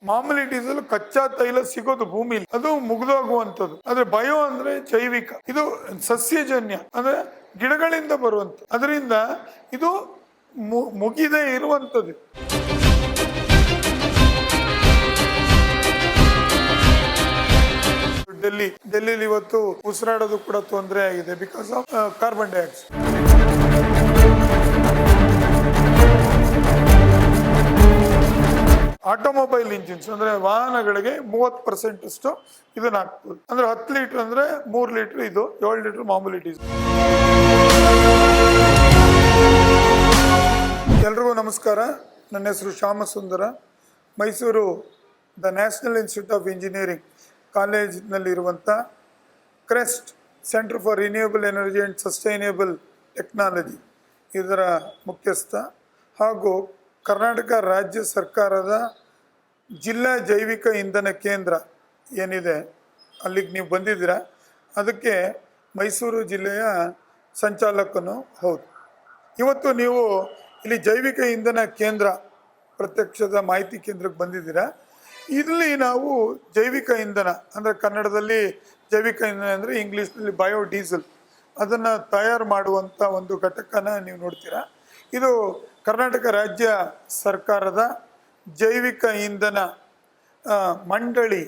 ಮಾಮೂಲಿ ಡೀಸೆಲ್ ಕಚ್ಚಾ ತೈಲ ಸಿಗೋದು ಭೂಮಿಲಿ, ಅದು ಮುಗ್ದೋಗುವಂಥದ್ದು. ಆದ್ರೆ ಬಯೋ ಅಂದ್ರೆ ಜೈವಿಕ, ಇದು ಸಸ್ಯಜನ್ಯ ಅಂದ್ರೆ ಗಿಡಗಳಿಂದ ಬರುವಂತ, ಅದರಿಂದ ಇದು ಮುಗಿದೇ ಇರುವಂಥದ್ದು. ಡೆಲ್ಲಿಲಿ ಇವತ್ತು ಉಸಿರಾಡೋದು ಕೂಡ ತೊಂದರೆ ಆಗಿದೆ because of carbon dioxide. Automobile engines ಅಂದ್ರೆ ವಾಹನಗಳಿಗೆ 30% ಅಷ್ಟು ಇದನ್ನ ಹಾಕ್ಬೋದು. ಅಂದ್ರೆ 10 ಲೀಟರ್ ಅಂದ್ರೆ 3 ಲೀಟರ್ ಇದು, 7 ಲೀಟರ್ ಮಾಮೂಲಿ ಡೀಸೆಲ್. ಎಲ್ರಿಗೂ ನಮಸ್ಕಾರ. ನನ್ನ ಹೆಸರು Shyamasundar. Mysuru the national institute of engineering ಕಾಲೇಜಿನಲ್ಲಿರುವಂಥ CREST centre for renewable energy and sustainable technology ಇದರ ಮುಖ್ಯಸ್ಥ ಹಾಗೂ ಕರ್ನಾಟಕ ರಾಜ್ಯ ಸರ್ಕಾರದ ಜಿಲ್ಲಾ ಜೈವಿಕ ಇಂಧನ ಕೇಂದ್ರ ಏನಿದೆ ಅಲ್ಲಿಗೆ ನೀವು ಬಂದಿದ್ದೀರಾ. ಅದಕ್ಕೆ ಮೈಸೂರು ಜಿಲ್ಲೆಯ ಸಂಚಾಲಕನು ಹೌದು. ಇವತ್ತು ನೀವು ಇಲ್ಲಿ ಜೈವಿಕ ಇಂಧನ ಕೇಂದ್ರ ಪ್ರತ್ಯಕ್ಷದ ಮಾಹಿತಿ ಕೇಂದ್ರಕ್ಕೆ ಬಂದಿದ್ದೀರಾ. ಇಲ್ಲಿ ನಾವು ಜೈವಿಕ ಇಂಧನ ಅಂದರೆ ಕನ್ನಡದಲ್ಲಿ ಜೈವಿಕ ಇಂಧನ ಅಂದರೆ ಇಂಗ್ಲೀಷ್ನಲ್ಲಿ ಬಯೋಡೀಸೆಲ್, ಅದನ್ನು ತಯಾರು ಮಾಡುವಂಥ ಒಂದು ಘಟಕನ ನೀವು ನೋಡ್ತೀರಾ. ಇದು ಕರ್ನಾಟಕ ರಾಜ್ಯ ಸರ್ಕಾರದ ಜೈವಿಕ ಇಂಧನ ಮಂಡಳಿ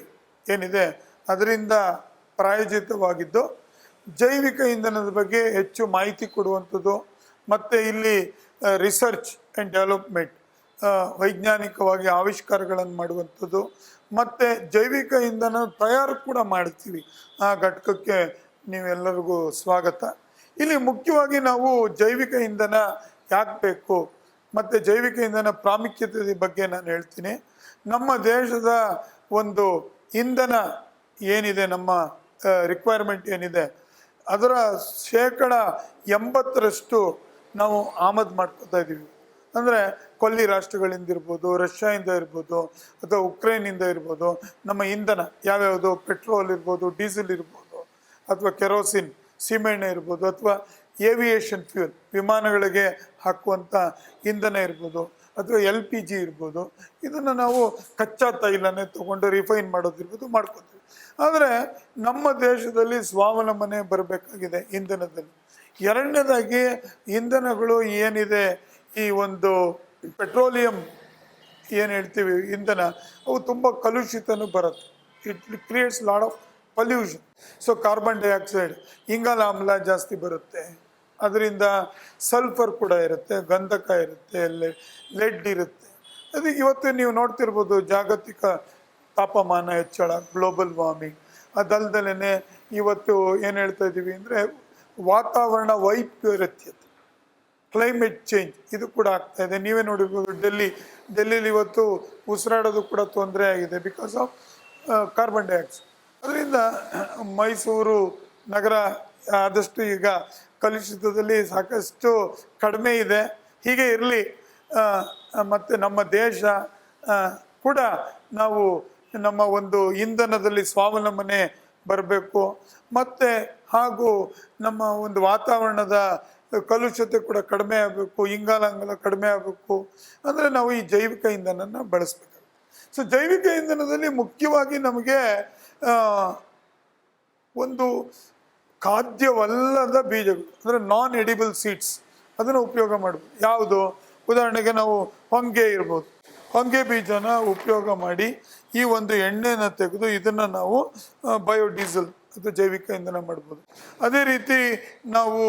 ಏನಿದೆ ಅದರಿಂದ ಪ್ರಾಯೋಜಿತವಾಗಿದ್ದು, ಜೈವಿಕ ಇಂಧನದ ಬಗ್ಗೆ ಹೆಚ್ಚು ಮಾಹಿತಿ ಕೊಡುವಂಥದ್ದು, ಮತ್ತು ಇಲ್ಲಿ ರಿಸರ್ಚ್ ಆ್ಯಂಡ್ ಡೆವಲಪ್ಮೆಂಟ್ ವೈಜ್ಞಾನಿಕವಾಗಿ ಆವಿಷ್ಕಾರಗಳನ್ನು ಮಾಡುವಂಥದ್ದು, ಮತ್ತು ಜೈವಿಕ ಇಂಧನ ತಯಾರು ಕೂಡ ಮಾಡ್ತೀವಿ. ಆ ಘಟಕಕ್ಕೆ ನೀವೆಲ್ಲರಿಗೂ ಸ್ವಾಗತ. ಇಲ್ಲಿ ಮುಖ್ಯವಾಗಿ ನಾವು ಜೈವಿಕ ಇಂಧನ ಯಾಕೆ ಬೇಕು ಮತ್ತು ಜೈವಿಕ ಇಂಧನ ಪ್ರಾಮುಖ್ಯತೆ ಬಗ್ಗೆ ನಾನು ಹೇಳ್ತೀನಿ. ನಮ್ಮ ದೇಶದ ಒಂದು ಇಂಧನ ಏನಿದೆ, ನಮ್ಮ ರಿಕ್ವೈರ್ಮೆಂಟ್ ಏನಿದೆ, ಅದರ 80% ನಾವು ಆಮದು ಮಾಡ್ಕೋತಾ ಇದ್ದೀವಿ. ಅಂದರೆ ಕೊಲ್ಲಿ ರಾಷ್ಟ್ರಗಳಿಂದ ಇರ್ಬೋದು, ರಷ್ಯಾದಿಂದ ಇರ್ಬೋದು, ಅಥವಾ ಉಕ್ರೇನಿಂದ ಇರ್ಬೋದು. ನಮ್ಮ ಇಂಧನ ಯಾವ್ಯಾವುದು, ಪೆಟ್ರೋಲ್ ಇರ್ಬೋದು, ಡೀಸೆಲ್ ಇರ್ಬೋದು, ಅಥವಾ ಕೆರೋಸಿನ್ ಸೀಮೆಎಣ್ಣೆ ಇರ್ಬೋದು, ಅಥವಾ ಏವಿಯೇಷನ್ ಫ್ಯೂಯಲ್ ವಿಮಾನಗಳಿಗೆ ಹಾಕುವಂಥ ಇಂಧನ ಇರ್ಬೋದು, ಅಥವಾ LPG ಇರ್ಬೋದು. ಇದನ್ನು ನಾವು ಕಚ್ಚಾ ತೈಲನೇ ತೊಗೊಂಡು ರಿಫೈನ್ ಮಾಡೋದಿರ್ಬೋದು ಮಾಡ್ಕೋತೀವಿ. ಆದರೆ ನಮ್ಮ ದೇಶದಲ್ಲಿ ಸ್ವಾವಲಂಬನೆ ಬರಬೇಕಾಗಿದೆ ಇಂಧನದಲ್ಲಿ. ಎರಡನೇದಾಗಿ ಇಂಧನಗಳು ಏನಿದೆ, ಈ ಒಂದು ಪೆಟ್ರೋಲಿಯಂ ಏನು ಹೇಳ್ತೀವಿ ಇಂಧನ, ಅವು ತುಂಬ ಕಲುಷಿತನೂ ಬರುತ್ತೆ. It creates lot of pollution. So carbon dioxide, ಇಂಗಾಲ ಆಮ್ಲ ಜಾಸ್ತಿ ಬರುತ್ತೆ. ಅದರಿಂದ ಸಲ್ಫರ್ ಕೂಡ ಇರುತ್ತೆ, ಗಂಧಕ ಇರುತ್ತೆ, ಲೆಡ್ ಇರುತ್ತೆ. ಅದು ಇವತ್ತು ನೀವು ನೋಡ್ತಿರ್ಬೋದು, ಜಾಗತಿಕ ತಾಪಮಾನ ಹೆಚ್ಚಳ, ಗ್ಲೋಬಲ್ ವಾರ್ಮಿಂಗ್. ಅದಲ್ದಲೇ ಇವತ್ತು ಏನು ಹೇಳ್ತಾ ಇದ್ದೀವಿ ಅಂದರೆ ವಾತಾವರಣ ವೈಪರೀತ್ಯತೆ, ಕ್ಲೈಮೇಟ್ ಚೇಂಜ್, ಇದು ಕೂಡ ಆಗ್ತಾ ಇದೆ. ನೀವೇ ನೋಡಿರ್ಬೋದು, ಡೆಲ್ಲಿಲಿ ಇವತ್ತು ಉಸಿರಾಡೋದು ಕೂಡ ತೊಂದರೆ ಆಗಿದೆ ಬಿಕಾಸ್ ಆಫ್ ಕಾರ್ಬನ್ ಡೈಆಕ್ಸೈಡ್. ಅದರಿಂದ ಮೈಸೂರು ನಗರ ಆದಷ್ಟು ಈಗ ಕಲುಷಿತದಲ್ಲಿ ಸಾಕಷ್ಟು ಕಡಿಮೆ ಇದೆ. ಹೀಗೆ ಇರಲಿ. ಮತ್ತು ನಮ್ಮ ದೇಶ ಕೂಡ ನಾವು ನಮ್ಮ ಒಂದು ಇಂಧನದಲ್ಲಿ ಸ್ವಾವಲಂಬನೆ ಬರಬೇಕು, ಮತ್ತು ಹಾಗೂ ನಮ್ಮ ಒಂದು ವಾತಾವರಣದ ಕಲುಷತೆ ಕೂಡ ಕಡಿಮೆ ಆಗಬೇಕು, ಇಂಗಾಲಾಮ್ಲ ಕಡಿಮೆ ಆಗಬೇಕು. ಅಂದರೆ ನಾವು ಈ ಜೈವಿಕ ಇಂಧನನ ಬಳಸಬೇಕು. ಸೊ ಜೈವಿಕ ಇಂಧನದಲ್ಲಿ ಮುಖ್ಯವಾಗಿ ನಮಗೆ ಒಂದು ಖಾದ್ಯವಲ್ಲದ ಬೀಜಗಳು ಅಂದರೆ ನಾನ್ ಎಡಿಬಲ್ ಸೀಡ್ಸ್, ಅದನ್ನು ಉಪಯೋಗ ಮಾಡ್ಬೋದು. ಯಾವುದು, ಉದಾಹರಣೆಗೆ ನಾವು ಹೊಂಗೆ ಇರ್ಬೋದು, ಹೊಂಗೆ ಬೀಜನ ಉಪಯೋಗ ಮಾಡಿ ಈ ಒಂದು ಎಣ್ಣೆನ ತೆಗೆದು ಇದನ್ನು ನಾವು ಬಯೋಡೀಸೆಲ್ ಅಥವಾ ಜೈವಿಕ ಇಂಧನ ಮಾಡ್ಬೋದು. ಅದೇ ರೀತಿ ನಾವು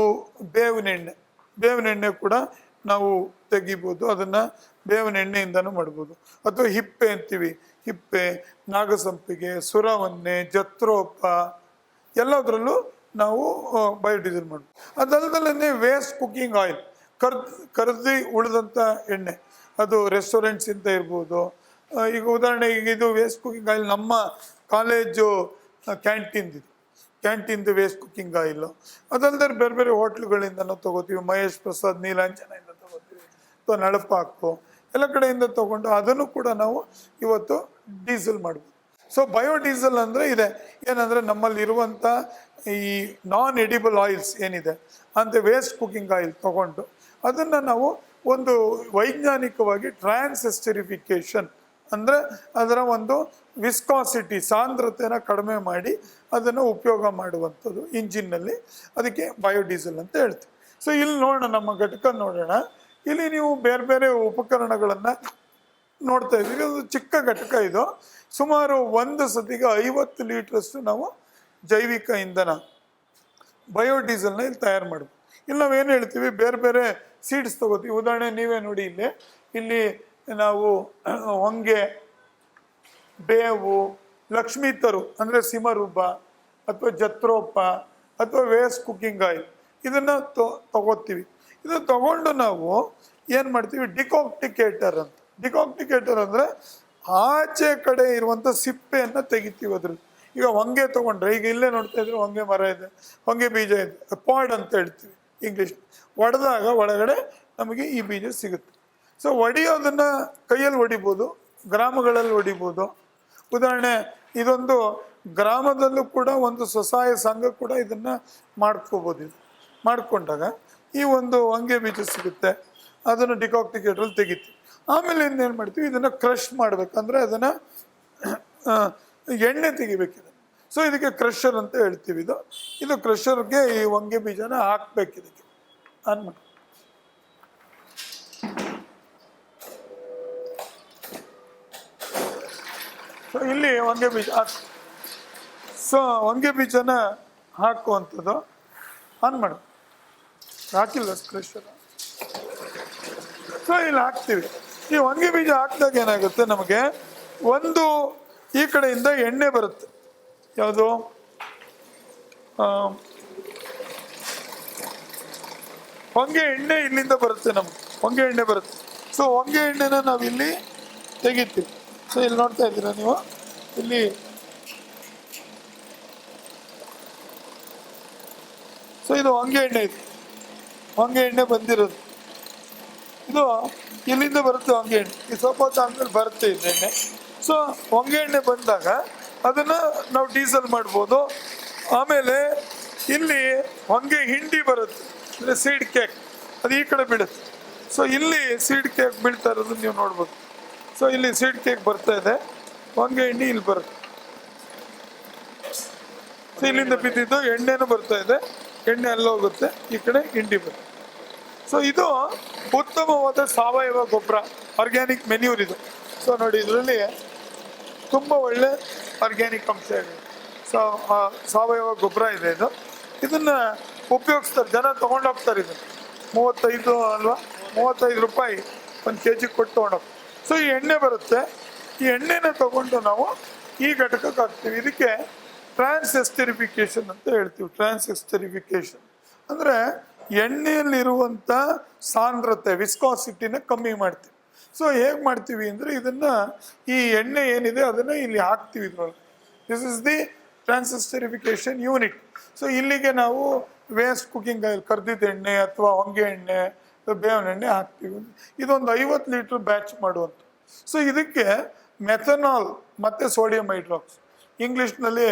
ಬೇವಿನ ಎಣ್ಣೆ ಕೂಡ ನಾವು ತೆಗಿಬೋದು, ಅದನ್ನು ಬೇವಿನ ಎಣ್ಣೆಯಿಂದನೂ ಮಾಡ್ಬೋದು. ಅಥವಾ ಹಿಪ್ಪೆ ಅಂತೀವಿ, ಹಿಪ್ಪೆ, ನಾಗಸಂಪಿಗೆ, ಸುರವನ್ನೆ, ಜತ್ರೋಪ, ಎಲ್ಲದರಲ್ಲೂ ನಾವು ಬಯೋಡೀಸೆಲ್ ಮಾಡ್ಬೋದು. ಅದಲ್ಲದಲ್ಲೇ ವೇಸ್ಟ್ ಕುಕ್ಕಿಂಗ್ ಆಯಿಲ್, ಕರ್ದು ಉಳಿದಂಥ ಎಣ್ಣೆ, ಅದು ರೆಸ್ಟೋರೆಂಟ್ಸಿಂದ ಇರ್ಬೋದು. ಈಗ ಉದಾಹರಣೆಗೆ ಇದು ವೇಸ್ಟ್ ಕುಕ್ಕಿಂಗ್ ಆಯಿಲ್ ನಮ್ಮ ಕಾಲೇಜು ಕ್ಯಾಂಟೀನ್ದು ವೇಸ್ಟ್ ಕುಕ್ಕಿಂಗ್ ಆಯಿಲು. ಅದಲ್ಲದೆ ಬೇರೆ ಬೇರೆ ಹೋಟ್ಲುಗಳಿಂದನೂ ತೊಗೋತೀವಿ. ಮಹೇಶ್ ಪ್ರಸಾದ್, ನೀಲಾಂಜನೆಯಿಂದ ತೊಗೋತೀವಿ, ಅಥವಾ ನಳಪಾಕು, ಎಲ್ಲ ಕಡೆಯಿಂದ ತೊಗೊಂಡು ಅದನ್ನು ಕೂಡ ನಾವು ಇವತ್ತು ಡೀಸೆಲ್ ಮಾಡ್ಬೋದು. ಸೊ ಬಯೋಡೀಸೆಲ್ ಅಂದರೆ ಇದೆ. ಏನಂದರೆ ನಮ್ಮಲ್ಲಿರುವಂಥ ಈ ನಾನ್ ಎಡಿಬಲ್ ಆಯಿಲ್ಸ್ ಏನಿದೆ, ಅಂದರೆ ವೇಸ್ಟ್ ಕುಕ್ಕಿಂಗ್ ಆಯಿಲ್ ತೊಗೊಂಡು ಅದನ್ನು ನಾವು ಒಂದು ವೈಜ್ಞಾನಿಕವಾಗಿ ಟ್ರಾನ್ಸ್ ಎಸ್ಟರಿಫಿಕೇಷನ್ ಅಂದರೆ ಅದರ ಒಂದು ವಿಸ್ಕಾಸಿಟಿ ಸಾಂದ್ರತೆನ ಕಡಿಮೆ ಮಾಡಿ ಅದನ್ನು ಉಪಯೋಗ ಮಾಡುವಂಥದ್ದು ಇಂಜಿನ್ನಲ್ಲಿ, ಅದಕ್ಕೆ ಬಯೋಡೀಸೆಲ್ ಅಂತ ಹೇಳ್ತೀವಿ. ಸೊ ಇಲ್ಲಿ ನೋಡೋಣ, ನಮ್ಮ ಘಟಕ ನೋಡೋಣ. ಇಲ್ಲಿ ನೀವು ಬೇರೆ ಬೇರೆ ಉಪಕರಣಗಳನ್ನು ನೋಡ್ತಾ ಇದ್ದೀವಿ. ಒಂದು ಚಿಕ್ಕ ಘಟಕ ಇದು. ಸುಮಾರು ಒಂದು ಸತಿಗೆ 50 ಲೀಟ್ರಷ್ಟು ನಾವು ಜೈವಿಕ ಇಂಧನ ಬಯೋಡೀಸೆಲ್ನ ಇಲ್ಲಿ ತಯಾರು ಮಾಡ್ಬೋದು. ಇಲ್ಲಿ ನಾವೇನು ಹೇಳ್ತೀವಿ, ಬೇರೆ ಬೇರೆ ಸೀಡ್ಸ್ ತಗೋತೀವಿ. ಉದಾಹರಣೆ ನೀವೇ ನೋಡಿ, ಇಲ್ಲಿ ನಾವು ಹೊಂಗೆ, ಬೇವು, ಲಕ್ಷ್ಮೀ ತರು ಅಂದರೆ ಸಿಮರೂಪ ಅಥವಾ ಜತ್ರೋಪ ಅಥವಾ ವೇಸ್ಟ್ ಕುಕ್ಕಿಂಗ್ ಆಯಿಲ್ ಇದನ್ನು ತಗೋತೀವಿ. ಇದು ತಗೊಂಡು ನಾವು ಏನು ಮಾಡ್ತೀವಿ, ಡಿಕಾಕ್ಟಿಕೇಟರ್ ಅಂತ. ಡಿಕಾಕ್ಟಿಕೇಟರ್ ಅಂದರೆ ಆಚೆ ಕಡೆ ಇರುವಂಥ ಸಿಪ್ಪೆಯನ್ನು ತೆಗಿತೀವಿ ಅದ್ರಲ್ಲಿ. ಈಗ ಹೊಂಗೆ ತೊಗೊಂಡ್ರೆ, ಈಗ ಇಲ್ಲೇ ನೋಡ್ತಾ ಇದ್ರೆ ಹೊಂಗೆ ಮರ ಇದೆ, ಹೊಂಗೆ ಬೀಜ ಇದೆ, ಪಾಡ್ ಅಂತ ಹೇಳ್ತೀವಿ ಇಂಗ್ಲೀಷ್. ಒಡೆದಾಗ ಒಳಗಡೆ ನಮಗೆ ಈ ಬೀಜ ಸಿಗುತ್ತೆ. ಸೊ ಹೊಡಿಯೋದನ್ನು ಕೈಯಲ್ಲಿ ಹೊಡಿಬೋದು, ಗ್ರಾಮಗಳಲ್ಲಿ ಹೊಡಿಬೋದು. ಉದಾಹರಣೆ, ಇದೊಂದು ಗ್ರಾಮದಲ್ಲೂ ಕೂಡ ಒಂದು ಸ್ವಸಹಾಯ ಸಂಘ ಕೂಡ ಇದನ್ನು ಮಾಡ್ಕೋಬೋದು. ಇದು ಮಾಡ್ಕೊಂಡಾಗ ಈ ಒಂದು ಹೊಂಗೆ ಬೀಜ ಸಿಗುತ್ತೆ, ಅದನ್ನು ಡಿಕಾಕ್ಟಿಕೇಟ್ರಲ್ಲಿ ತೆಗಿತೀವಿ. ಆಮೇಲೆ ಇನ್ನೇನು ಮಾಡ್ತೀವಿ, ಇದನ್ನು ಕ್ರಷ್ ಮಾಡಬೇಕಂದ್ರೆ ಅದನ್ನು ಎಣ್ಣೆ ತೆಗಿಬೇಕಿದೆ. ಸೊ ಇದಕ್ಕೆ ಕ್ರಷರ್ ಅಂತ ಹೇಳ್ತೀವಿ. ಇದು ಕ್ರಷರ್ಗೆ ಈ ಹೊಂಗೆ ಬೀಜನ ಹಾಕ್ಬೇಕು ಇದಕ್ಕೆ ಅನ್ಬಿಟ್ಟು. ಸೊ ಇಲ್ಲಿ ಹೊಂಗೆ ಬೀಜ ಸೊ ಹೊಂಗೆ ಬೀಜನ ಹಾಕುವಂಥದ್ದು ಆನ್ ಮಾಡು, ಹಾಕಿಲ್ಲ ಕ್ರಷರ್. ಸೊ ಇಲ್ಲಿ ಹಾಕ್ತೀವಿ. ಈ ಹೊಂಗೆ ಬೀಜ ಹಾಕಿದಾಗ ಏನಾಗುತ್ತೆ, ನಮಗೆ ಒಂದು ಈ ಕಡೆಯಿಂದ ಎಣ್ಣೆ ಬರುತ್ತೆ. ಯಾವುದು, ಹೊಂಗೆ ಎಣ್ಣೆ ಇಲ್ಲಿಂದ ಬರುತ್ತೆ, ನಮ್ಗೆ ಹೊಂಗೆ ಎಣ್ಣೆ ಬರುತ್ತೆ. ಸೊ ಹೊಂಗೆ ಎಣ್ಣೆನ ನಾವು ಇಲ್ಲಿ ತೆಗಿತೀವಿ. ಸೊ ಇಲ್ಲಿ ನೋಡ್ತಾ ಇದ್ದೀರಾ ನೀವು, ಇಲ್ಲಿ ಸೊ ಇದು ಹೊಂಗೆ ಎಣ್ಣೆ ಇದೆ, ಹೊಂಗೆ ಎಣ್ಣೆ ಬಂದಿರೋದು ಇದು ಇಲ್ಲಿಂದ ಬರುತ್ತೆ ಹೊಂಗೆ ಎಣ್ಣೆ. ಈ ಸ್ವಲ್ಪ ಆದ್ಮೇಲೆ ಬರುತ್ತೆ ಇದು ಎಣ್ಣೆ. ಸೊ ಹೊಂಗೆ ಎಣ್ಣೆ ಬಂದಾಗ ಅದನ್ನು ನಾವು ಡೀಸೆಲ್ ಮಾಡ್ಬೋದು. ಆಮೇಲೆ ಇಲ್ಲಿ ಹೊಂಗೆ ಹಿಂಡಿ ಬರುತ್ತೆ, ಅಂದರೆ ಸೀಡ್ ಕೇಕ್, ಅದು ಈ ಕಡೆ ಬೀಳುತ್ತೆ. ಸೊ ಇಲ್ಲಿ ಸೀಡ್ ಕೇಕ್ ಬೀಳ್ತಾ ಇರೋದು ನೀವು ನೋಡ್ಬೋದು. ಸೊ ಇಲ್ಲಿ ಸೀಡ್ ಕೇಕ್ ಬರ್ತಾ ಇದೆ, ಹೊಂಗೆ ಹಿಂಡಿ ಇಲ್ಲಿ ಬರುತ್ತೆ. ಸೊ ಇಲ್ಲಿಂದ ಬಿದ್ದಿದ್ದು ಎಣ್ಣೆನೂ ಬರ್ತಾ ಇದೆ, ಎಣ್ಣೆ ಎಲ್ಲ ಹೋಗುತ್ತೆ, ಈ ಕಡೆ ಹಿಂಡಿ ಬರುತ್ತೆ. ಸೊ ಇದು ಉತ್ತಮವಾದ ಸಾವಯವ ಗೊಬ್ಬರ, ಆರ್ಗ್ಯಾನಿಕ್ ಮೆನ್ಯೂರ್ ಇದು. ಸೊ ನೋಡಿ, ಇದರಲ್ಲಿ ತುಂಬ ಒಳ್ಳೆ ಆರ್ಗ್ಯಾನಿಕ್ ಅಂಶ ಇದೆ. ಸೊ ಸಾವಯವ ಗೊಬ್ಬರ ಇದೆ ಇದು. ಇದನ್ನು ಉಪಯೋಗಿಸ್ತಾರೆ ಜನ, ತೊಗೊಂಡೋಗ್ತಾರೆ. ಇದನ್ನು 35 ಅಲ್ವಾ, 35 ರೂಪಾಯಿ ಒಂದು kg ಕೊಟ್ಟು ತೊಗೊಂಡೋಗ್ತಾರೆ. ಸೊ ಈ ಎಣ್ಣೆ ಬರುತ್ತೆ, ಈ ಎಣ್ಣೆನ ತಗೊಂಡು ನಾವು ಈ ಘಟಕಕ್ಕೆ ಹಾಕ್ತೀವಿ. ಇದಕ್ಕೆ ಟ್ರಾನ್ಸ್ಎಸ್ಟರಿಫಿಕೇಶನ್ ಅಂತ ಹೇಳ್ತೀವಿ. ಟ್ರಾನ್ಸ್ಎಸ್ಟರಿಫಿಕೇಶನ್ ಅಂದರೆ ಎಣ್ಣೆಯಲ್ಲಿರುವಂಥ ಸಾಂದ್ರತೆ, ವಿಸ್ಕಾಸಿಟಿನ ಕಮ್ಮಿ ಮಾಡ್ತೀವಿ. ಸೊ ಹೇಗೆ ಮಾಡ್ತೀವಿ ಅಂದರೆ, ಇದನ್ನು ಈ ಎಣ್ಣೆ ಏನಿದೆ ಅದನ್ನು ಇಲ್ಲಿ ಹಾಕ್ತೀವಿ ಇದ್ರೊಳಗೆ. This is the transesterification unit. So ಇಲ್ಲಿಗೆ ನಾವು ವೇಸ್ಟ್ ಕುಕ್ಕಿಂಗ್ ಆಯಿಲ್, ಕರ್ದಿದ್ದ ಎಣ್ಣೆ ಅಥವಾ ಹೊಂಗೆ ಎಣ್ಣೆ, ಬೇವಿನ ಎಣ್ಣೆ ಹಾಕ್ತೀವಿ. ಇದೊಂದು 50 ಲೀಟ್ರ್ ಬ್ಯಾಚ್ ಮಾಡುವಂಥ. ಸೊ ಇದಕ್ಕೆ ಮೆಥನಾಲ್ ಮತ್ತು ಸೋಡಿಯಂ ಹೈಡ್ರಾಕ್ಸ್, ಇಂಗ್ಲೀಷ್ನಲ್ಲಿ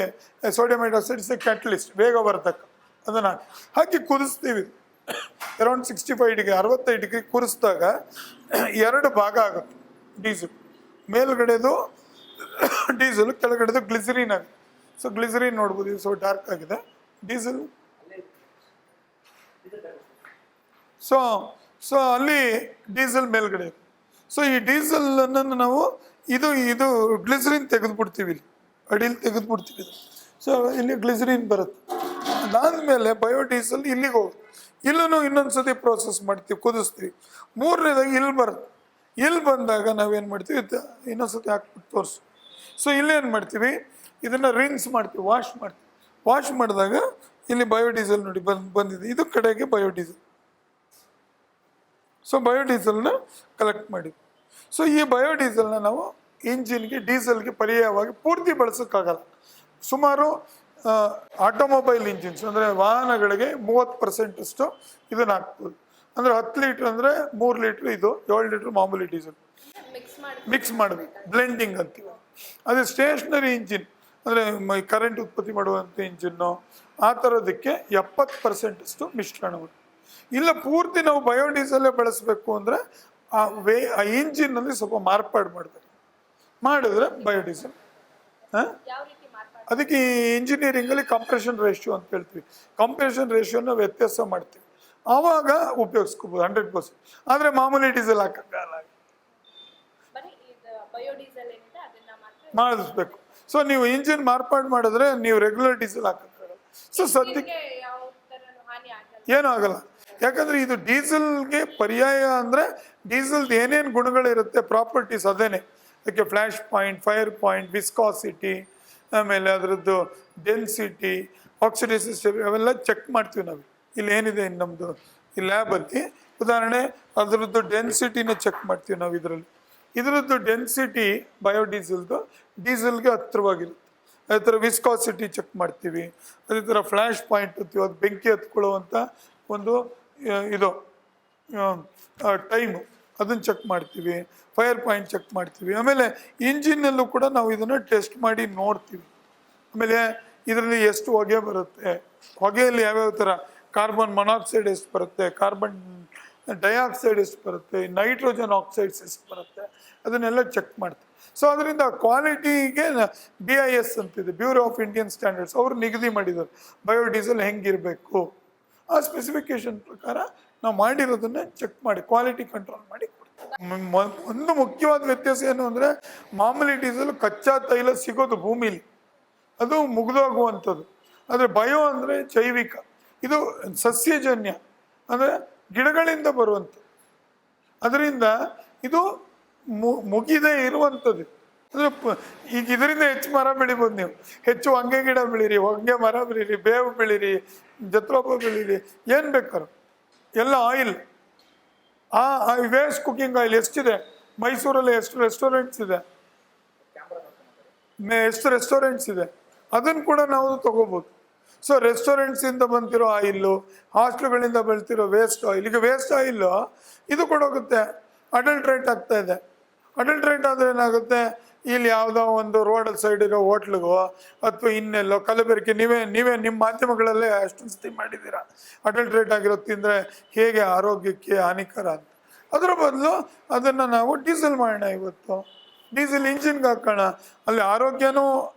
sodium hydroxide is A catalyst, ವೇಗವರ್ಧಕ. ಅದನ್ನು ಹಾಕಿ ಕುದಿಸ್ತೀವಿ. ಅರೌಂಡ್ 65 ಡಿಗ್ರಿ, 65 ಡಿಗ್ರಿ ಕುದಿಸಿದಾಗ 2 ಭಾಗ ಆಗುತ್ತೆ ಡೀಸೆಲ್. ಮೇಲ್ಗಡೆದು ಡೀಸೆಲ್, ಕೆಳಗಡೆದು ಗ್ಲಿಸರಿನ್ ಆಗುತ್ತೆ. ಸೊ ಗ್ಲಿಸರಿನ್ ನೋಡ್ಬೋದು, ಸೊ ಡಾರ್ಕ್ ಆಗಿದೆ. ಡೀಸೆಲ್ ಸೊ ಅಲ್ಲಿ ಡೀಸೆಲ್ ಮೇಲ್ಗಡೆ. ಸೊ ಈ ಡೀಸೆಲನ್ನು ನಾವು ಇದು ಗ್ಲಿಸರಿನ್ ತೆಗೆದುಬಿಡ್ತೀವಿ, ಇಲ್ಲಿ ಅಡಿಲಿ ತೆಗೆದುಬಿಡ್ತೀವಿ. ಸೊ ಇಲ್ಲಿ ಗ್ಲಿಸರಿನ್ ಬರುತ್ತೆ. ಅದಾದಮೇಲೆ ಬಯೋಡೀಸೆಲ್ ಇಲ್ಲಿಗೆ ಹೋಗುತ್ತೆ. ಇಲ್ಲೂ ಇನ್ನೊಂದು ಸತಿ ಪ್ರೋಸೆಸ್ ಮಾಡ್ತೀವಿ, ಕುದಿಸ್ತೀವಿ. ಮೂರನೇದಾಗಿ ಇಲ್ಲಿ ಬರುತ್ತೆ. ಇಲ್ಲಿ ಬಂದಾಗ ನಾವೇನು ಮಾಡ್ತೀವಿ, ಇನ್ನೊಂದು ಸತಿ ಹಾಕ್ಬಿಟ್ಟು ತೋರಿಸು. ಸೊ ಇಲ್ಲೇನು ಮಾಡ್ತೀವಿ, ಇದನ್ನು ರಿನ್ಸ್ ಮಾಡ್ತೀವಿ, ವಾಶ್ ಮಾಡ್ತೀವಿ. ವಾಶ್ ಮಾಡಿದಾಗ ಇಲ್ಲಿ ಬಯೋಡೀಸೆಲ್ ನೋಡಿ ಬಂದಿದೆ, ಇದು ಕಡೆಗೆ ಬಯೋಡೀಸೆಲ್. ಸೊ ಬಯೋಡೀಸೆಲ್ನ ಕಲೆಕ್ಟ್ ಮಾಡಿ. ಸೊ ಈ ಬಯೋಡೀಸೆಲ್ನ ನಾವು ಇಂಜಿನ್ಗೆ, ಡೀಸೆಲ್ಗೆ ಪರ್ಯಾಯವಾಗಿ ಪೂರ್ತಿ ಬಳಸೋಕ್ಕಾಗಲ್ಲ. ಸುಮಾರು ಆಟೋಮೊಬೈಲ್ ಇಂಜಿನ್ಸ್ ಅಂದರೆ ವಾಹನಗಳಿಗೆ 30% ಇದನ್ನು ಹಾಕ್ಬೋದು. ಅಂದರೆ 10 ಲೀಟ್ರ್ ಅಂದರೆ 3 ಲೀಟ್ರ್ ಇದು, 7 ಲೀಟ್ರ್ ಮಾಮೂಲಿ ಡೀಸೆಲ್ ಮಿಕ್ಸ್ ಮಾಡಬೇಕು, ಬ್ಲೆಂಡಿಂಗ್ ಅಂತೀವಿ. ಅದೇ ಸ್ಟೇಷನರಿ ಇಂಜಿನ್ ಅಂದರೆ ಕರೆಂಟ್ ಉತ್ಪತ್ತಿ ಮಾಡುವಂಥ ಇಂಜಿನ್ನು, ಆ ಥರದಕ್ಕೆ 70% ಮಿಶ್ರಣ ಮಾಡಿ. ಇಲ್ಲ ಪೂರ್ತಿ ನಾವು ಬಯೋಡೀಸೆಲ್ಲೇ ಬಳಸಬೇಕು ಅಂದರೆ ಆ ಇಂಜಿನ್ನಲ್ಲಿ ಸ್ವಲ್ಪ ಮಾರ್ಪಾಡು ಮಾಡಬೇಕು. ಮಾಡಿದ್ರೆ ಬಯೋಡೀಸೆಲ್. ಅದಕ್ಕೆ ಈ ಇಂಜಿನಿಯರಿಂಗಲ್ಲಿ ಕಂಪ್ರೆಷನ್ ರೇಷಿಯೋ ಅಂತ ಹೇಳ್ತೀವಿ. ಕಂಪ್ರೆಷನ್ ರೇಷಿಯೋನ ವ್ಯತ್ಯಾಸ ಮಾಡ್ತೀವಿ, ಆವಾಗ ಉಪಯೋಗಿಸ್ಕೋಬೋದು 100%. ಆದರೆ ಮಾಮೂಲಿ ಡೀಸೆಲ್ ಹಾಕಕ್ಕಾಗಲ್ಲ, ಮಾಡಿಸ್ಬೇಕು. ಸೊ ನೀವು ಇಂಜಿನ್ ಮಾರ್ಪಾಡು ಮಾಡಿದ್ರೆ ನೀವು ರೆಗ್ಯುಲರ್ ಡೀಸೆಲ್ ಹಾಕಕ್ಕಾಗಲ್ಲ. ಸೊ ಸದ್ಯಕ್ಕೆ ಏನೂ ಆಗಲ್ಲ, ಯಾಕಂದ್ರೆ ಇದು ಡೀಸೆಲ್ಗೆ ಪರ್ಯಾಯ. ಅಂದರೆ ಡೀಸೆಲ್ದು ಏನೇನು ಗುಣಗಳಿರುತ್ತೆ, ಪ್ರಾಪರ್ಟೀಸ್ ಅದೇನೆ. ಅದಕ್ಕೆ flash point, fire point, viscosity, ಆಮೇಲೆ ಅದರದ್ದು ಡೆನ್ಸಿಟಿ, ಆಕ್ಸಿಡೈಸಿಸ್, ಅವೆಲ್ಲ ಚೆಕ್ ಮಾಡ್ತೀವಿ ನಾವು. ಇಲ್ಲಿ ಏನಿದೆ ನಮ್ಮದು ಈ ಲ್ಯಾಬಲ್ಲಿ, ಉದಾಹರಣೆ ಅದರದ್ದು ಡೆನ್ಸಿಟಿನ ಚೆಕ್ ಮಾಡ್ತೀವಿ ನಾವು. ಇದರದ್ದು ಡೆನ್ಸಿಟಿ ಬಯೋಡೀಸೆಲ್ದು ಡೀಸೆಲ್ಗೆ ಹತ್ತಿರವಾಗಿರುತ್ತೆ. ಅದೇ ಥರ ವಿಸ್ಕಾಸಿಟಿ ಚೆಕ್ ಮಾಡ್ತೀವಿ. ಅದೇ ಥರ ಫ್ಲ್ಯಾಶ್ ಪಾಯಿಂಟ್ ಅಂತೀವಿ, ಅದು ಬೆಂಕಿ ಹತ್ಕೊಳ್ಳುವಂಥ ಒಂದು ಇದು ಟೈಮು, ಅದನ್ನು ಚೆಕ್ ಮಾಡ್ತೀವಿ. ಫೈರ್ ಪಾಯಿಂಟ್ ಚೆಕ್ ಮಾಡ್ತೀವಿ. ಆಮೇಲೆ ಇಂಜಿನ್ನಲ್ಲೂ ಕೂಡ ನಾವು ಇದನ್ನು ಟೆಸ್ಟ್ ಮಾಡಿ ನೋಡ್ತೀವಿ. ಆಮೇಲೆ ಇದರಲ್ಲಿ ಎಷ್ಟು ಹೊಗೆ ಬರುತ್ತೆ, ಹೊಗೆಯಲ್ಲಿ ಯಾವ್ಯಾವ ಥರ ಕಾರ್ಬನ್ ಮೊನಾಕ್ಸೈಡ್ ಎಷ್ಟು ಬರುತ್ತೆ, ಕಾರ್ಬನ್ ಡೈಆಕ್ಸೈಡ್ ಎಷ್ಟು ಬರುತ್ತೆ, ನೈಟ್ರೋಜನ್ ಆಕ್ಸೈಡ್ಸ್ ಎಷ್ಟು ಬರುತ್ತೆ, ಅದನ್ನೆಲ್ಲ ಚೆಕ್ ಮಾಡ್ತೀವಿ. ಸೊ ಅದರಿಂದ ಕ್ವಾಲಿಟಿಗೆ BIS ಅಂತಿದೆ, ಬ್ಯೂರೋ ಆಫ್ ಇಂಡಿಯನ್ ಸ್ಟ್ಯಾಂಡರ್ಡ್ಸ್, ಅವರು ನಿಗದಿ ಮಾಡಿದ್ದಾರೆ ಬಯೋಡೀಸೆಲ್ ಹೆಂಗಿರಬೇಕು. ಆ ಸ್ಪೆಸಿಫಿಕೇಶನ್ ಪ್ರಕಾರ ನಾವು ಮಾಡಿರೋದನ್ನ ಚೆಕ್ ಮಾಡಿ ಕ್ವಾಲಿಟಿ ಕಂಟ್ರೋಲ್ ಮಾಡಿ ಕೊಡ್ತೀವಿ. ಒಂದು ಮುಖ್ಯವಾದ ವ್ಯತ್ಯಾಸ ಏನು ಅಂದರೆ, ಮಾಮೂಲಿ ಡೀಸೆಲ್ ಕಚ್ಚಾ ತೈಲ ಸಿಗೋದು ಭೂಮಿಲಿ, ಅದು ಮುಗಿದೋಗುವಂಥದ್ದು. ಆದರೆ ಬಯೋ ಅಂದರೆ ಜೈವಿಕ, ಇದು ಸಸ್ಯಜನ್ಯ, ಅಂದರೆ ಗಿಡಗಳಿಂದ ಬರುವಂಥದ್ದು. ಅದರಿಂದ ಇದು ಮುಗಿದೇ ಇರುವಂಥದ್ದು. ಅಂದರೆ ಈಗ ಇದರಿಂದ ಹೆಚ್ಚು ಮರ ಬೆಳಿಬೋದು. ನೀವು ಹೆಚ್ಚು ಹೊಂಗೆ ಗಿಡ ಬೆಳೀರಿ, ಹೊಂಗೆ ಮರ ಬೆಳೀರಿ, ಬೇವು ಬೆಳೀರಿ, ಜತ್ರೋಪ ಬೆಳೀರಿ, ಏನು ಬೇಕಾದ್ರು ಎಲ್ಲ ಆಯಿಲ್. ಆ ವೇಸ್ಟ್ ಕುಕಿಂಗ್ ಆಯಿಲ್ ಎಷ್ಟಿದೆ ಮೈಸೂರಲ್ಲಿ, ಎಷ್ಟು ರೆಸ್ಟೋರೆಂಟ್ಸ್ ಇದೆ, ಎಷ್ಟು ರೆಸ್ಟೋರೆಂಟ್ಸ್ ಇದೆ, ಅದನ್ನು ಕೂಡ ನಾವು ತಗೋಬೋದು. ಸೊ ರೆಸ್ಟೋರೆಂಟ್ಸಿಂದ ಬಂತಿರೋ ಆಯಿಲ್ಲು, ಹಾಸ್ಟೆಲ್ಗಳಿಂದ ಬೆಳ್ತಿರೋ ವೇಸ್ಟ್ ಆಯಿಲ್, ಈಗ ವೇಸ್ಟ್ ಆಯಿಲ್ಲು ಇದು ಕೊಡೋಗುತ್ತೆ, ಅಡಲ್ಟ್ರೇಟ್ ಆಗ್ತಾ ಇದೆ. ಅಡಲ್ಟ್ರೇಟ್ ಆದರೆ ಏನಾಗುತ್ತೆ, ಇಲ್ಲಿ ಯಾವುದೋ ಒಂದು ರೋಡ್ ಸೈಡ್ ಇರೋ ಹೋಟ್ಲಿಗೋ ಅಥವಾ ಇನ್ನೆಲ್ಲೋ ಕಲಬೆರಕೆ, ನೀವೇ ನಿಮ್ಮ ಮಾಧ್ಯಮಗಳಲ್ಲೇ ಅಷ್ಟೊಂದು ಸತಿ ಮಾಡಿದ್ದೀರಾ, ಅಡಲ್ಟ್ರೇಟ್ ಆಗಿರೋ ತಿಂದರೆ ಹೇಗೆ ಆರೋಗ್ಯಕ್ಕೆ ಹಾನಿಕರ ಅಂತ. ಅದರ ಬದಲು ಅದನ್ನು ನಾವು ಡೀಸೆಲ್ ಮಾಡೋಣ, ಇವತ್ತು ಡೀಸೆಲ್ ಇಂಜಿನ್ಗೆ ಹಾಕೋಣ, ಅಲ್ಲಿ ಆರೋಗ್ಯನೂ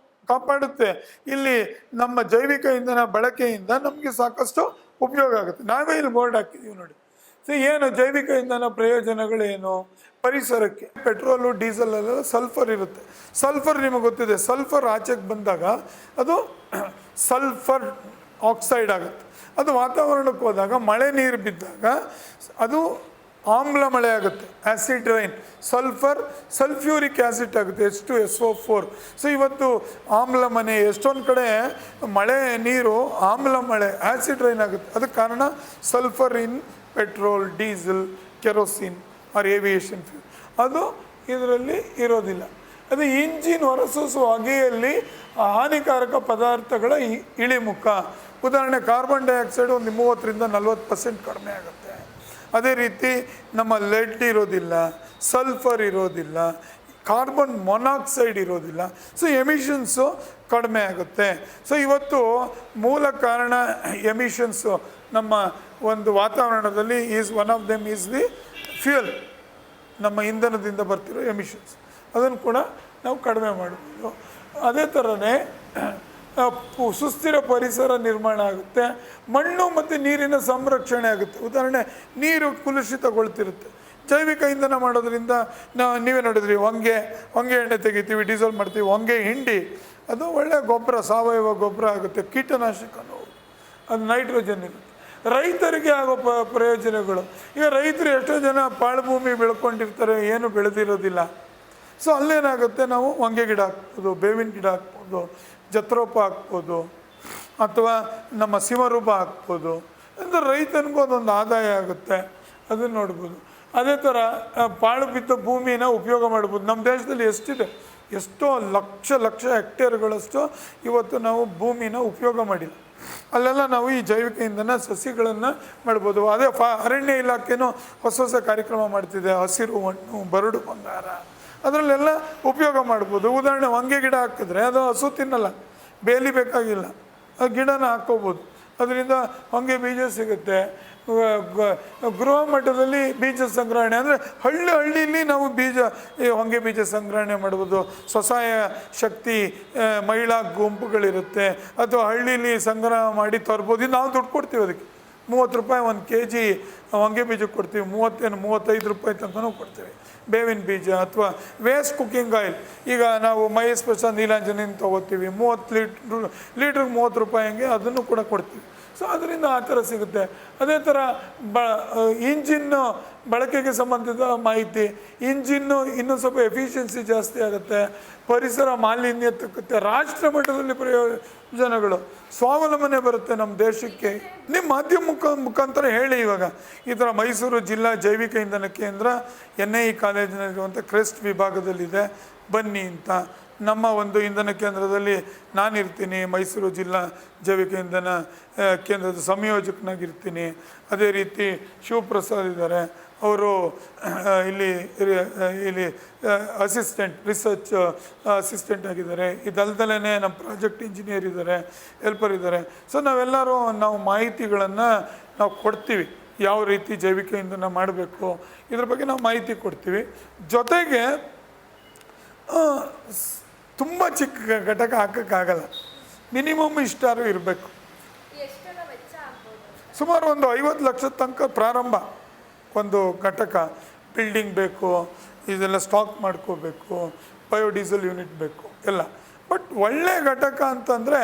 ಕಾಪಾಡುತ್ತೆ, ಇಲ್ಲಿ ನಮ್ಮ ಜೈವಿಕ ಇಂಧನ ಬಳಕೆಯಿಂದ ನಮಗೆ ಸಾಕಷ್ಟು ಉಪಯೋಗ ಆಗುತ್ತೆ. ನಾವೇ ಇಲ್ಲಿ ಬೋರ್ಡ್ ಹಾಕಿದ್ದೀವಿ ನೋಡಿ. ಸೊ ಏನು ಜೈವಿಕ ಇಂಧನ ಪ್ರಯೋಜನಗಳೇನು ಪರಿಸರಕ್ಕೆ? ಪೆಟ್ರೋಲು ಡೀಸೆಲೆಲ್ಲ ಸಲ್ಫರ್ ಇರುತ್ತೆ. ಸಲ್ಫರ್ ನಿಮಗೆ ಗೊತ್ತಿದೆ, ಸಲ್ಫರ್ ಆಚೆಗೆ ಬಂದಾಗ ಅದು ಸಲ್ಫರ್ ಆಕ್ಸೈಡ್ ಆಗುತ್ತೆ. ಅದು ವಾತಾವರಣಕ್ಕೆ ಹೋದಾಗ, ಮಳೆ ನೀರು ಬಿದ್ದಾಗ ಅದು ಆಮ್ಲ ಮಳೆ ಆಗುತ್ತೆ, ಆ್ಯಸಿಡ್ ರೈನ್. ಸಲ್ಫ್ಯೂರಿಕ್ ಆ್ಯಸಿಡ್ ಆಗುತ್ತೆ, H2SO4. ಸೊ ಇವತ್ತು ಆಮ್ಲ ಮನೆ, ಎಷ್ಟೊಂದು ಕಡೆ ಮಳೆ ನೀರು ಆಮ್ಲ ಮಳೆ, ಆ್ಯಸಿಡ್ ರೈನ್ ಆಗುತ್ತೆ. ಅದಕ್ಕೆ ಕಾರಣ sulphur in petrol, diesel, kerosene or aviation fuel, ಅದು ಇದರಲ್ಲಿ ಇರೋದಿಲ್ಲ. ಅದು ಇಂಜಿನ್ ಹೊರಸೂಸುವ ಹೊಗೆಯಲ್ಲಿ ಹಾನಿಕಾರಕ ಪದಾರ್ಥಗಳ ಇಳಿಮುಖ. ಉದಾಹರಣೆ ಕಾರ್ಬನ್ ಡೈಆಕ್ಸೈಡ್ ಒಂದು 30-40% ಕಡಿಮೆ ಆಗುತ್ತೆ. ಅದೇ ರೀತಿ ನಮ್ಮ ಲೆಡ್ ಇರೋದಿಲ್ಲ, ಸಲ್ಫರ್ ಇರೋದಿಲ್ಲ, ಕಾರ್ಬನ್ ಮೊನಾಕ್ಸೈಡ್ ಇರೋದಿಲ್ಲ. ಸೊ ಎಮಿಷನ್ಸು ಕಡಿಮೆ ಆಗುತ್ತೆ. ಸೊ ಇವತ್ತು ಮೂಲ ಕಾರಣ ಎಮಿಷನ್ಸು ನಮ್ಮ ಒಂದು ವಾತಾವರಣದಲ್ಲಿ one of them is the fuel, ನಮ್ಮ ಇಂಧನದಿಂದ ಬರ್ತಿರೋ ಎಮಿಷನ್ಸ್. ಅದನ್ನು ಕೂಡ ನಾವು ಕಡಿಮೆ ಮಾಡ್ಬೋದು. ಅದೇ ಥರನೇ ಸುಸ್ಥಿರ ಪರಿಸರ ನಿರ್ಮಾಣ ಆಗುತ್ತೆ, ಮಣ್ಣು ಮತ್ತು ನೀರಿನ ಸಂರಕ್ಷಣೆ ಆಗುತ್ತೆ. ಉದಾಹರಣೆ, ನೀರು ಕಲುಷಿತಗೊಳ್ತಿರುತ್ತೆ. ಜೈವಿಕ ಇಂಧನ ಮಾಡೋದ್ರಿಂದ ನೀವೇ ನೋಡಿದ್ರಿ, ಹೊಂಗೆ ಎಣ್ಣೆ ತೆಗಿತೀವಿ, ಡೀಸೆಲ್ ಮಾಡ್ತೀವಿ, ಹೊಂಗೆ ಹಿಂಡಿ, ಅದು ಒಳ್ಳೆಯ ಗೊಬ್ಬರ, ಸಾವಯವ ಗೊಬ್ಬರ ಆಗುತ್ತೆ. ಕೀಟನಾಶಕನೂ, ಅದು ನೈಟ್ರೋಜನ್ ಇರುತ್ತೆ. ರೈತರಿಗೆ ಆಗೋ ಪ್ರಯೋಜನಗಳು, ಈಗ ರೈತರು ಎಷ್ಟೋ ಜನ ಪಾಳುಭೂಮಿ ಬೆಳ್ಕೊಂಡಿರ್ತಾರೆ, ಏನು ಬೆಳೆದಿರೋದಿಲ್ಲ. ಸೊ ಅಲ್ಲೇನಾಗುತ್ತೆ, ನಾವು ಹೊಂಗೆ ಗಿಡ ಹಾಕ್ಬೋದು, ಬೇವಿನ ಗಿಡ ಹಾಕ್ಬೋದು, ಜತ್ರೋಪ ಹಾಕ್ಬೋದು, ಅಥವಾ ನಮ್ಮ ಸಿಮರೂಪ ಹಾಕ್ಬೋದು. ಅಂದರೆ ರೈತನಿಗೂ ಅದೊಂದು ಆದಾಯ ಆಗುತ್ತೆ, ಅದನ್ನು ನೋಡ್ಬೋದು. ಅದೇ ಥರ ಪಾಳು ಬಿದ್ದ ಭೂಮಿನ ಉಪಯೋಗ ಮಾಡ್ಬೋದು. ನಮ್ಮ ದೇಶದಲ್ಲಿ ಎಷ್ಟಿದೆ, ಎಷ್ಟೋ ಲಕ್ಷ ಹೆಕ್ಟೇರ್ಗಳಷ್ಟು ಇವತ್ತು ನಾವು ಭೂಮಿನ ಉಪಯೋಗ ಮಾಡಿಲ್ಲ. ಅಲ್ಲೆಲ್ಲ ನಾವು ಈ ಜೈವಿಕ ಇಂಧನ ಸಸಿಗಳನ್ನು ಮಾಡ್ಬೋದು. ಅದೇ ಅರಣ್ಯ ಇಲಾಖೆನೂ ಹೊಸ ಕಾರ್ಯಕ್ರಮ ಮಾಡ್ತಿದೆ, ಹಸಿರು ಮಣ್ಣು, ಬರಡು ಬಂಗಾರ, ಅದರಲ್ಲೆಲ್ಲ ಉಪಯೋಗ ಮಾಡ್ಬೋದು. ಉದಾಹರಣೆ, ಹೊಂಗೆ ಗಿಡ ಹಾಕಿದ್ರೆ ಅದು ಹಸು ತಿನ್ನಲ್ಲ, ಬೇಲಿ ಬೇಕಾಗಿಲ್ಲ, ಅದು ಗಿಡನ ಹಾಕ್ಕೋಬೋದು. ಅದರಿಂದ ಹೊಂಗೆ ಬೀಜ ಸಿಗುತ್ತೆ. ಗೃಹ ಮಟ್ಟದಲ್ಲಿ ಬೀಜ ಸಂಗ್ರಹಣೆ ಅಂದರೆ ಹಳ್ಳಿಯಲ್ಲಿ ನಾವು ಈ ಹೊಂಗೆ ಬೀಜ ಸಂಗ್ರಹಣೆ ಮಾಡ್ಬೋದು. ಸ್ವಸಹಾಯ ಶಕ್ತಿ ಮಹಿಳಾ ಗುಂಪುಗಳಿರುತ್ತೆ, ಅಥವಾ ಹಳ್ಳಿಲಿ ಸಂಗ್ರಹ ಮಾಡಿ ತರ್ಬೋದು. ನಾವು ದುಡ್ಡು ಕೊಡ್ತೀವಿ ಅದಕ್ಕೆ. 30 ರೂಪಾಯಿ 1 kg ಹೊಂಗೆ ಬೀಜಕ್ಕೆ ಕೊಡ್ತೀವಿ, 35 ರೂಪಾಯಿ ತನಕನೂ ಕೊಡ್ತೀವಿ. ಬೇವಿನ ಬೀಜ ಅಥವಾ ವೇಸ್ಟ್ ಕುಕ್ಕಿಂಗ್ ಆಯಿಲ್, ಈಗ ನಾವು ಮಹೇಶ್ ಪ್ರಸಾದ್ ನೀಲಾಂಜನೇನ ತೊಗೋತೀವಿ, 30 ಲೀಟ್ರಿಗೆ 30 ರೂಪಾಯಿ ಹಂಗೆ ಅದನ್ನು ಕೂಡ ಕೊಡ್ತೀವಿ. ಸೊ ಅದರಿಂದ ಆ ಥರ ಸಿಗುತ್ತೆ. ಅದೇ ಥರ ಇಂಜಿನ್ನು ಬಳಕೆಗೆ ಸಂಬಂಧಿತ ಮಾಹಿತಿ, ಇಂಜಿನ್ನು ಇನ್ನೂ ಸ್ವಲ್ಪ ಎಫಿಷಿಯನ್ಸಿ ಜಾಸ್ತಿ ಆಗುತ್ತೆ, ಪರಿಸರ ಮಾಲಿನ್ಯ ತಕ್ಕುತ್ತೆ, ರಾಷ್ಟ್ರ ಮಟ್ಟದಲ್ಲಿ ಪ್ರಯೋಜನಗಳು, ಸ್ವಾವಲಂಬನೆ ಬರುತ್ತೆ ನಮ್ಮ ದೇಶಕ್ಕೆ. ನಿಮ್ಮ ಮಾಧ್ಯಮ ಮುಖಾಂತರ ಹೇಳಿ. ಇವಾಗ ಈ ಥರ ಮೈಸೂರು ಜಿಲ್ಲಾ ಜೈವಿಕ ಇಂಧನ ಕೇಂದ್ರ NIE ಕಾಲೇಜಿನಲ್ಲಿರುವಂಥ ಕ್ರೆಸ್ಟ್ ವಿಭಾಗದಲ್ಲಿದೆ, ಬನ್ನಿ ಅಂತ. ನಮ್ಮ ಒಂದು ಇಂಧನ ಕೇಂದ್ರದಲ್ಲಿ ನಾನಿರ್ತೀನಿ, ಮೈಸೂರು ಜಿಲ್ಲಾ ಜೈವಿಕ ಇಂಧನ ಕೇಂದ್ರದ ಸಂಯೋಜಕನಾಗಿರ್ತೀನಿ. ಅದೇ ರೀತಿ ಶಿವಪ್ರಸಾದ್ ಇದ್ದಾರೆ, ಅವರು ಇಲ್ಲಿ ಅಸಿಸ್ಟೆಂಟ್, ರಿಸರ್ಚ್ ಅಸಿಸ್ಟೆಂಟ್ ಆಗಿದ್ದಾರೆ. ಇದಲ್ದಲೇ ನಮ್ಮ ಪ್ರಾಜೆಕ್ಟ್ ಇಂಜಿನಿಯರ್ ಇದ್ದಾರೆ, ಹೆಲ್ಪರ್ ಇದ್ದಾರೆ. ಸೊ ನಾವು ಮಾಹಿತಿಗಳನ್ನು ನಾವು ಕೊಡ್ತೀವಿ, ಯಾವ ರೀತಿ ಜೈವಿಕ ಇಂಧನ ಮಾಡಬೇಕು ಇದ್ರ ಬಗ್ಗೆ ನಾವು ಮಾಹಿತಿ ಕೊಡ್ತೀವಿ. ಜೊತೆಗೆ ತುಂಬ ಚಿಕ್ಕ ಘಟಕ ಹಾಕೋಕ್ಕಾಗಲ್ಲ, ಮಿನಿಮಮ್ ಇಷ್ಟಾರು ಇರಬೇಕು. ಸುಮಾರು ಒಂದು 50 ಲಕ್ಷದ ತನಕ ಪ್ರಾರಂಭ. ಒಂದು ಘಟಕ, ಬಿಲ್ಡಿಂಗ್ ಬೇಕು, ಇದೆಲ್ಲ ಸ್ಟಾಕ್ ಮಾಡ್ಕೋಬೇಕು, ಬಯೋಡೀಸೆಲ್ ಯೂನಿಟ್ ಬೇಕು ಎಲ್ಲ. ಬಟ್ ಒಳ್ಳೆ ಘಟಕ ಅಂತಂದರೆ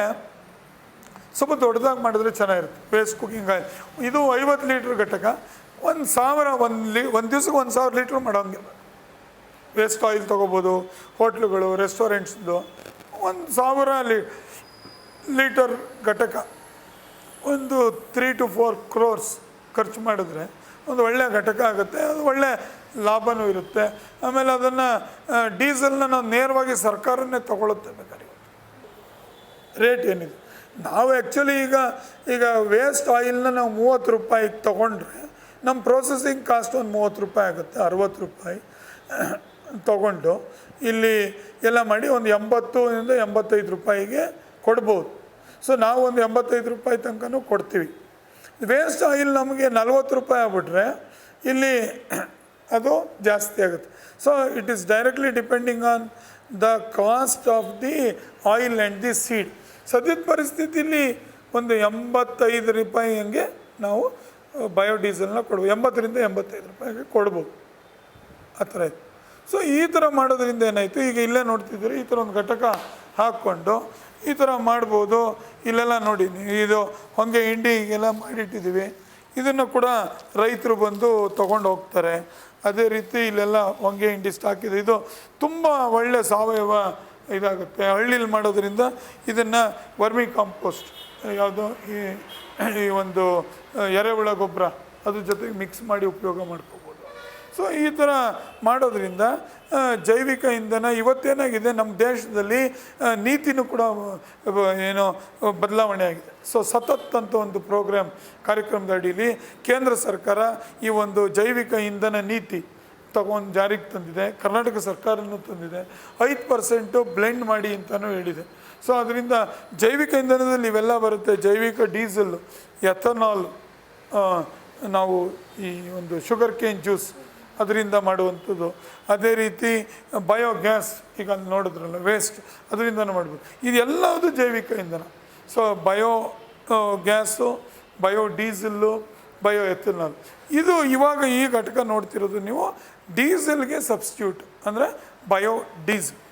ಸ್ವಲ್ಪ ದೊಡ್ಡದಾಗಿ ಮಾಡಿದ್ರೆ ಚೆನ್ನಾಗಿರುತ್ತೆ. ವೇಸ್ಟ್ ಕುಕ್ಕಿಂಗ್ ಆಯಿಲ್ ಇದು 50 ಲೀಟ್ರ್ ಘಟಕ, 1,000 ಒಂದು ದಿವ್ಸಕ್ಕೆ 1,000 ಲೀಟ್ರ್ ಮಾಡೋಂಗಿಲ್ಲ. ವೇಸ್ಟ್ ಆಯಿಲ್ ತೊಗೋಬೋದು. ಹೋಟ್ಲುಗಳು, ರೆಸ್ಟೋರೆಂಟ್ಸ್ದು 1,000 ಲೀಟರ್ ಘಟಕ ಒಂದು 3 to 4 crores ಖರ್ಚು ಮಾಡಿದ್ರೆ ಒಂದು ಒಳ್ಳೆಯ ಘಟಕ ಆಗುತ್ತೆ. ಅದು ಒಳ್ಳೆ ಲಾಭವೂ ಇರುತ್ತೆ. ಆಮೇಲೆ ಅದನ್ನು ಡೀಸೆಲ್ನ ನಾವು ನೇರವಾಗಿ ಸರ್ಕಾರನೇ ತೊಗೊಳುತ್ತೆ. ಬೇಕಾದ್ರೆ ರೇಟ್ ಏನಿದೆ, ನಾವು ಆ್ಯಕ್ಚುಲಿ ಈಗ ವೇಸ್ಟ್ ಆಯಿಲ್ನ ನಾವು 30 ರೂಪಾಯಿಗೆ ತೊಗೊಂಡ್ರೆ ನಮ್ಮ ಪ್ರೊಸೆಸಿಂಗ್ ಕಾಸ್ಟ್ ಒಂದು 30 ರೂಪಾಯಿ ಆಗುತ್ತೆ. 60 ರೂಪಾಯಿ ತೊಗೊಂಡು ಇಲ್ಲಿ ಎಲ್ಲ ಮಾಡಿ ಒಂದು 80 ಇಂದ 85 ರೂಪಾಯಿಗೆ ಕೊಡ್ಬೋದು. ಸೊ ನಾವು ಒಂದು 85 ರೂಪಾಯಿ ತನಕನೂ ಕೊಡ್ತೀವಿ. ವೇಸ್ಟ್ ಆಯಿಲ್ ನಮಗೆ 40 ರೂಪಾಯಿ ಆಗ್ಬಿಟ್ರೆ ಇಲ್ಲಿ ಅದು ಜಾಸ್ತಿ ಆಗುತ್ತೆ. So it is directly depending on the cost of the oil and the seed. ಸದ್ಯದ ಪರಿಸ್ಥಿತಿಯಲ್ಲಿ ಒಂದು 85 ರೂಪಾಯಿ ಹಂಗೆ ನಾವು ಬಯೋಡೀಸೆಲ್ನ ಕೊಡ್ಬೋದು. 80 ರಿಂದ 85 ರೂಪಾಯಿಗೆ ಕೊಡ್ಬೋದು, ಆ ಥರ ಇದೆ. ಸೊ ಈ ಥರ ಮಾಡೋದ್ರಿಂದ ಏನಾಯಿತು, ಈಗ ಇಲ್ಲೇ ನೋಡ್ತಿದ್ದೀರಿ, ಈ ಥರ ಒಂದು ಘಟಕ ಹಾಕ್ಕೊಂಡು ಈ ಥರ ಮಾಡ್ಬೋದು. ಇಲ್ಲೆಲ್ಲ ನೋಡಿ, ಇದು ಹೊಂಗೆ ಹಿಂಡಿ ಹೀಗೆಲ್ಲ ಮಾಡಿಟ್ಟಿದ್ದೀವಿ. ಇದನ್ನು ಕೂಡ ರೈತರು ಬಂದು ತೊಗೊಂಡು ಹೋಗ್ತಾರೆ. ಅದೇ ರೀತಿ ಇಲ್ಲೆಲ್ಲ ಹೊಂಗೆ ಹಿಂಡಿ ಸ್ಟಾಕ್ ಇದೆ. ಇದು ತುಂಬ ಒಳ್ಳೆ ಸಾವಯವ ಇದಾಗುತ್ತೆ. ಹಳ್ಳಿಲಿ ಮಾಡೋದ್ರಿಂದ ಇದನ್ನು ವರ್ಮಿ ಕಾಂಪೋಸ್ಟ್, ಯಾವುದೋ ಈ ಒಂದು ಎರೆಹುಳ ಗೊಬ್ಬರ ಅದ್ರ ಜೊತೆಗೆ ಮಿಕ್ಸ್ ಮಾಡಿ ಉಪಯೋಗ ಮಾಡ್ಕೋಬೋದು. ಸೊ ಈ ಥರ ಮಾಡೋದ್ರಿಂದ ಜೈವಿಕ ಇಂಧನ ಇವತ್ತೇನಾಗಿದೆ, ನಮ್ಮ ದೇಶದಲ್ಲಿ ನೀತಿನೂ ಕೂಡ ಏನೋ ಬದಲಾವಣೆ ಆಗಿದೆ. ಸೊ ಸತತ್ ಅಂತ ಒಂದು ಕಾರ್ಯಕ್ರಮದ ಅಡಿಯಲ್ಲಿ ಕೇಂದ್ರ ಸರ್ಕಾರ ಈ ಒಂದು ಜೈವಿಕ ಇಂಧನ ನೀತಿ ತಗೊಂಡು ಜಾರಿಗೆ ತಂದಿದೆ. ಕರ್ನಾಟಕ ಸರ್ಕಾರನೂ ತಂದಿದೆ. 5% ಬ್ಲೆಂಡ್ ಮಾಡಿ ಅಂತಲೂ ಹೇಳಿದೆ. ಸೊ ಅದರಿಂದ ಜೈವಿಕ ಇಂಧನದಲ್ಲಿ ಇವೆಲ್ಲ ಬರುತ್ತೆ. ಜೈವಿಕ ಡೀಸೆಲ್ಲು, ಎಥನಾಲ್, ನಾವು ಈ ಒಂದು ಶುಗರ್ ಕೇನ್ ಜ್ಯೂಸ್ ಅದರಿಂದ ಮಾಡುವಂಥದ್ದು. ಅದೇ ರೀತಿ ಬಯೋಗ್ಯಾಸ್, ಈಗ ಅಲ್ಲಿ ನೋಡಿದ್ರಲ್ಲ ವೇಸ್ಟ್, ಅದರಿಂದನೂ ಮಾಡ್ಬೋದು. ಇದೆಲ್ಲದು ಜೈವಿಕ ಇಂಧನ. So bio gas, bio diesel, bio ethanol, ಇದು ಇವಾಗ ಈ ಘಟಕ ನೋಡ್ತಿರೋದು ನೀವು ಡೀಸೆಲ್ಗೆ ಸಬ್ಸ್ಟಿಟ್ಯೂಟ್ ಅಂದರೆ ಬಯೋ ಡೀಸೆಲ್.